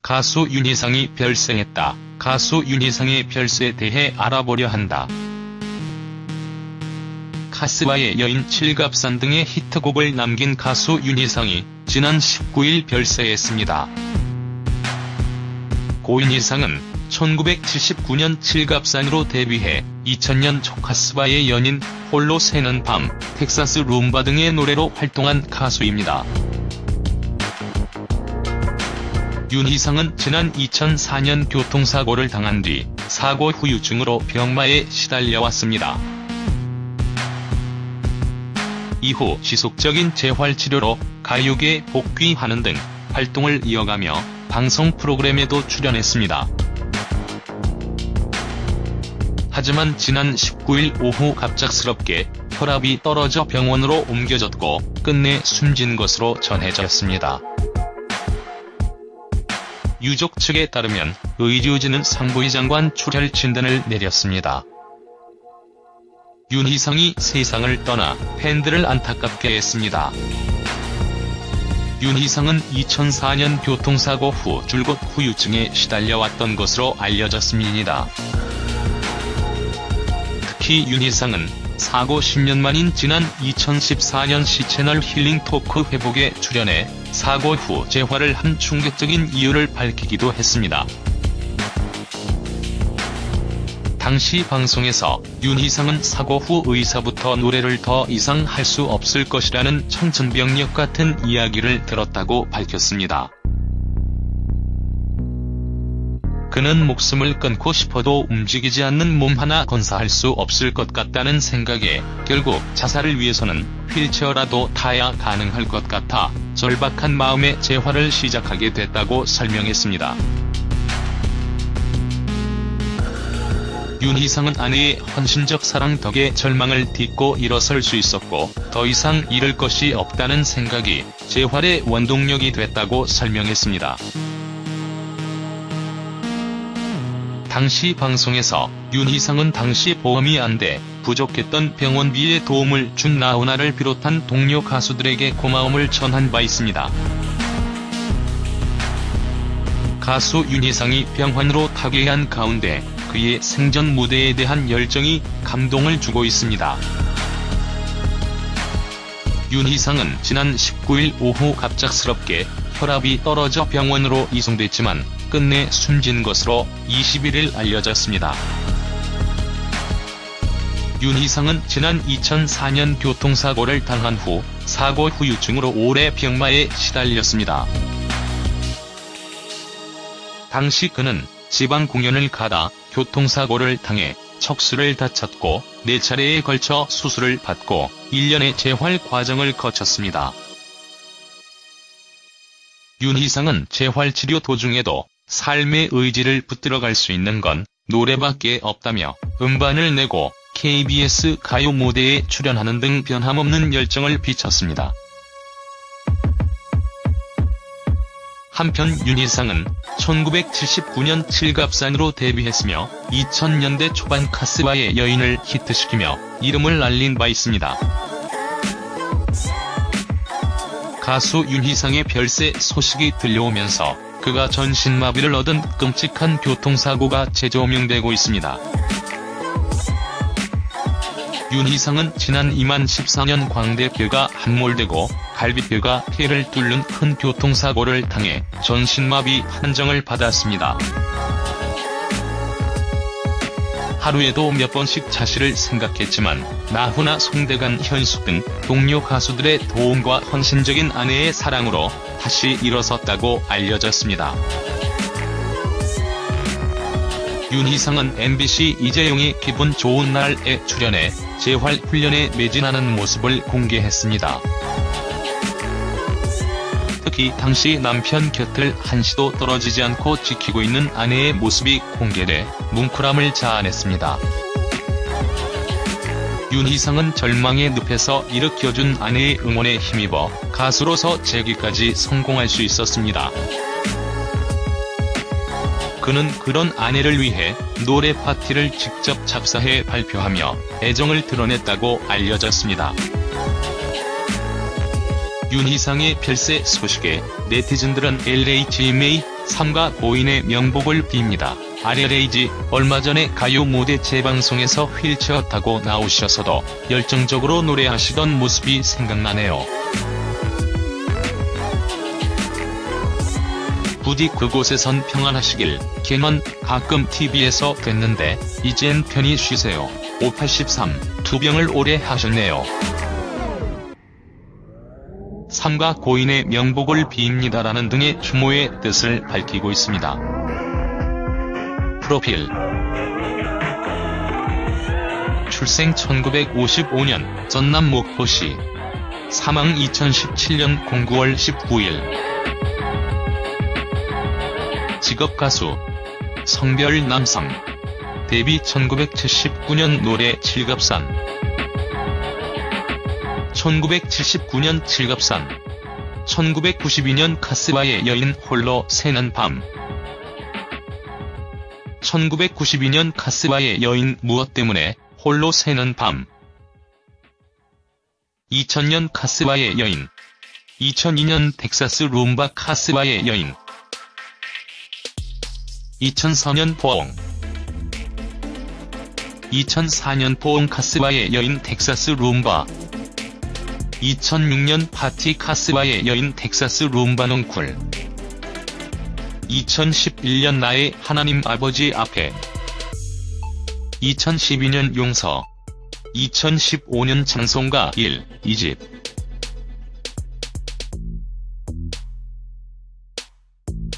가수 윤희상이 별세했다. 가수 윤희상의 별세에 대해 알아보려 한다. 카스와의 여인, 칠갑산 등의 히트곡을 남긴 가수 윤희상이 지난 19일 별세했습니다. 고 윤희상은 1979년 칠갑산으로 데뷔해 2000년 카스와의 연인, 홀로 새는 밤, 텍사스 룸바 등의 노래로 활동한 가수입니다. 윤희상은 지난 2004년 교통사고를 당한 뒤 사고 후유증으로 병마에 시달려왔습니다. 이후 지속적인 재활치료로 가요계에 복귀하는 등 활동을 이어가며 방송 프로그램에도 출연했습니다. 하지만 지난 19일 오후 갑작스럽게 혈압이 떨어져 병원으로 옮겨졌고 끝내 숨진 것으로 전해졌습니다. 유족 측에 따르면 의료진은 상부의장관 출혈 진단을 내렸습니다. 윤희상이 세상을 떠나 팬들을 안타깝게 했습니다. 윤희상은 2004년 교통사고 후 줄곧 후유증에 시달려왔던 것으로 알려졌습니다. 특히 윤희상은 사고 10년 만인 지난 2014년 시채널 힐링토크 회복에 출연해 사고 후 재활을 한 충격적인 이유를 밝히기도 했습니다. 당시 방송에서 윤희상은 사고 후 의사부터 노래를 더 이상 할 수 없을 것이라는 청천벽력 같은 이야기를 들었다고 밝혔습니다. 그는 목숨을 끊고 싶어도 움직이지 않는 몸 하나 건사할 수 없을 것 같다는 생각에 결국 자살을 위해서는 휠체어라도 타야 가능할 것 같아 절박한 마음에 재활을 시작하게 됐다고 설명했습니다. 윤희상은 아내의 헌신적 사랑 덕에 절망을 딛고 일어설 수 있었고 더 이상 잃을 것이 없다는 생각이 재활의 원동력이 됐다고 설명했습니다. 당시 방송에서 윤희상은 당시 보험이 안 돼 부족했던 병원비에 도움을 준 나훈아를 비롯한 동료 가수들에게 고마움을 전한 바 있습니다. 가수 윤희상이 병환으로 타계한 가운데 그의 생전 무대에 대한 열정이 감동을 주고 있습니다. 윤희상은 지난 19일 오후 갑작스럽게 혈압이 떨어져 병원으로 이송됐지만 끝내 숨진 것으로 21일 알려졌습니다. 윤희상은 지난 2004년 교통사고를 당한 후 사고 후유증으로 오래 병마에 시달렸습니다. 당시 그는 지방 공연을 가다 교통사고를 당해 척수를 다쳤고 4차례에 걸쳐 수술을 받고 1년의 재활 과정을 거쳤습니다. 윤희상은 재활치료 도중에도 삶의 의지를 붙들어갈 수 있는 건 노래밖에 없다며 음반을 내고 KBS 가요 무대에 출연하는 등 변함없는 열정을 비쳤습니다. 한편 윤희상은 1979년 칠갑산으로 데뷔했으며 2000년대 초반 카스와의 여인을 히트시키며 이름을 알린 바 있습니다. 가수 윤희상의 별세 소식이 들려오면서 그가 전신마비를 얻은 끔찍한 교통사고가 재조명되고 있습니다. 윤희상은 지난 2014년 광대뼈가 함몰되고 갈비뼈가 폐를 뚫는 큰 교통사고를 당해 전신마비 판정을 받았습니다. 하루에도 몇 번씩 자신을 생각했지만 나훈아, 송대관, 현숙 등 동료 가수들의 도움과 헌신적인 아내의 사랑으로 다시 일어섰다고 알려졌습니다. 윤희상은 MBC 이재용의 기분 좋은 날에 출연해 재활 훈련에 매진하는 모습을 공개했습니다. 특히 당시 남편 곁을 한시도 떨어지지 않고 지키고 있는 아내의 모습이 공개돼 뭉클함을 자아냈습니다. 윤희상은 절망의 늪에서 일으켜준 아내의 응원에 힘입어 가수로서 재기까지 성공할 수 있었습니다. 그는 그런 아내를 위해 노래 파티를 직접 작사해 발표하며 애정을 드러냈다고 알려졌습니다. 윤희상의 별세 소식에 네티즌들은 LHMA 삼가 고인의 명복을 빕니다. 아리레이지 얼마 전에 가요 무대 재방송에서 휠체어 타고 나오셔서도 열정적으로 노래하시던 모습이 생각나네요. 부디 그곳에선 평안하시길. 개넌 가끔 TV에서 뵀는데 이젠 편히 쉬세요. 583 투병을 오래 하셨네요. 삼가 고인의 명복을 빕니다라는 등의 추모의 뜻을 밝히고 있습니다. 프로필. 출생 1955년 전남 목포시. 사망 2017년 09월 19일. 직업 가수. 성별 남성. 데뷔 1979년 노래 칠갑산. 1979년 칠갑산. 1992년 카스바의 여인 홀로 새는 밤. 1992년 카스바의 여인 무엇 때문에 홀로 새는 밤. 2000년 카스바의 여인. 2002년 텍사스 룸바 카스바의 여인. 2004년 포옹. 2004년 포옹 카스바의 여인 텍사스 룸바. 2006년 파티 카스바의 여인 텍사스 룸바 넝쿨. 2011년 나의 하나님 아버지 앞에. 2012년 용서. 2015년 찬송가 1, 2집.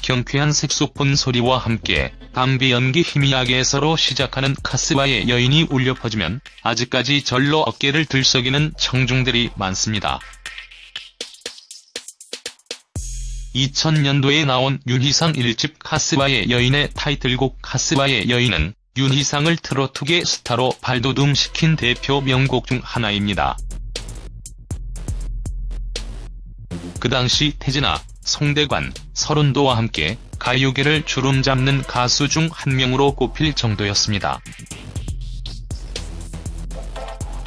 경쾌한 색소폰 소리와 함께 담비 연기 희미하게에서로 시작하는 카스바의 여인이 울려 퍼지면 아직까지 절로 어깨를 들썩이는 청중들이 많습니다. 2000년도에 나온 윤희상 1집 카스바의 여인의 타이틀곡 카스바의 여인은 윤희상을 트로트계 스타로 발돋움시킨 대표 명곡 중 하나입니다. 그 당시 태진아, 송대관, 서른도와 함께 가요계를 주름잡는 가수 중 한 명으로 꼽힐 정도였습니다.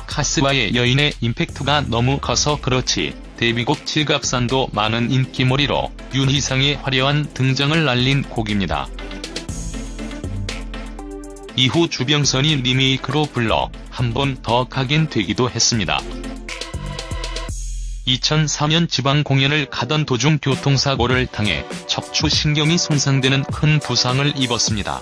카스바의 여인의 임팩트가 너무 커서 그렇지 데뷔곡 칠갑산도 많은 인기몰이로 윤희상의 화려한 등장을 알린 곡입니다. 이후 주병선이 리메이크로 불러 한 번 더 각인되기도 했습니다. 2004년 지방 공연을 가던 도중 교통사고를 당해 척추신경이 손상되는 큰 부상을 입었습니다.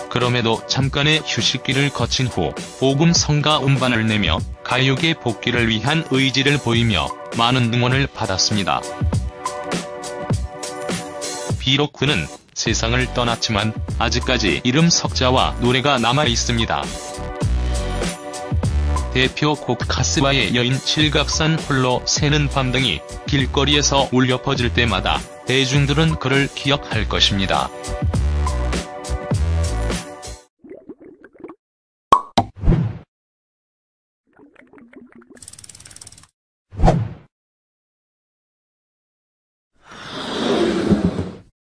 그럼에도 잠깐의 휴식기를 거친 후 복음 성가 음반을 내며 가요계 복귀를 위한 의지를 보이며 많은 응원을 받았습니다. 비록 그는 세상을 떠났지만 아직까지 이름 석자와 노래가 남아있습니다. 대표곡 카스바의 여인 칠갑산 홀로 새는 밤 등이 길거리에서 울려 퍼질 때마다 대중들은 그를 기억할 것입니다.